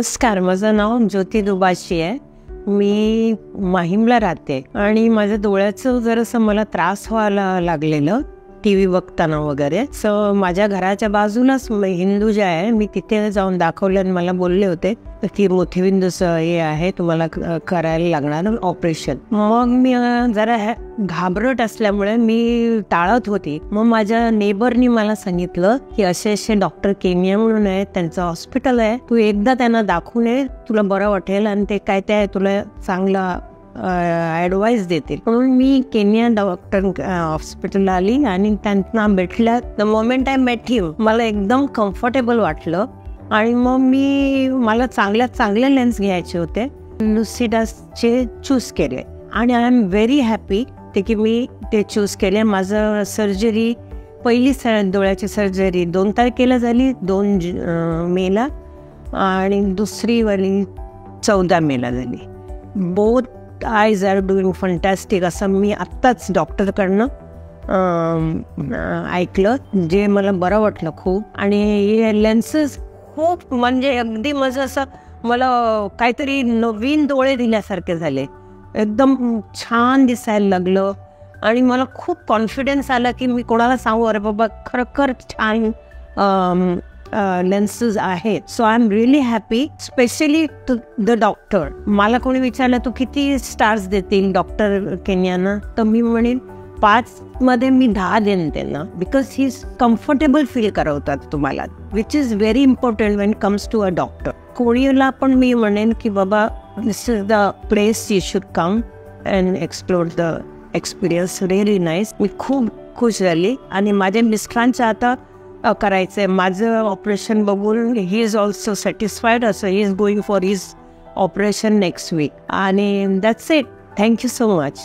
नमस्कार, माझं नाव ज्योती दुबाशी आहे. मी माहीमला राहते आणि माझ्या डोळ्याचं जरासं मला त्रास व्हायला लागलेलं TV बघताना वगैरे. सो माझ्या घराच्या बाजूलाच हिंदुजा आहे, मी तिथे जाऊन दाखवलं आणि मला बोलले होते की मोतीबिंदूचं हे आहे, तुम्हाला करायला लागणार ऑपरेशन. मग मी जरा घाबरट असल्यामुळे मी टाळत होती. मग माझ्या नेबरनी मला सांगितलं की असे डॉक्टर केनिया म्हणून आहे, त्यांचं हॉस्पिटल आहे, तू एकदा त्यांना दाखवून ये, तुला बरं वाटेल आणि ते काय ते तुला चांगला ॲडवाईस देतील. म्हणून मी केनिया डॉक्टर हॉस्पिटलला आली आणि त्यांना भेटल्या. द मोमेंट आय मेट हिम मला एकदम कम्फर्टेबल वाटलं आणि मग मला चांगले लेन्स घ्यायचे होते. लुसिडासचे चूज केले आणि आय एम व्हेरी हॅपी की मी ते चूज केले. माझं सर्जरी पहिली डोळ्याची सर्जरी 2 तारखेला झाली, 2 मेला, आणि दुसरी वाली 14 मेला झाली. बोथ आयज आर डुईंग फंटॅस्टिक असं मी आत्ताच डॉक्टरकडनं ऐकलं, जे मला बरं वाटलं खूप. आणि हे लेन्सेस खूप म्हणजे अगदी माझं असं मला काहीतरी नवीन डोळे दिल्यासारखे झाले, एकदम छान दिसायला लागलं आणि मला खूप कॉन्फिडन्स आला की मी कोणाला सांगू, अरे बाबा खरखर छान लेन्सेस आहेत. So I am really happy, specially to the doctor. मला कोणी विचारलं तू किती स्टार्स देतील डॉक्टर केनियाना, तर मी म्हणेन 5 मध्ये मी 10 देईन त्यांना, because he is comfortable feel करवतात तुम्हाला, which is very important when comes to a doctor. कोणीला पण मी म्हणेन की बाबा this is the place you should come and explore the experience. Really nice. मी खूप खुश झाली आणि माझ्या मिस्टरांच्या आता करायचंय माझं ऑपरेशन बघून ही इज ऑल्सो सॅटिस्फाईड. असं he is going for his operation next week आणि that's it. Thank you so much.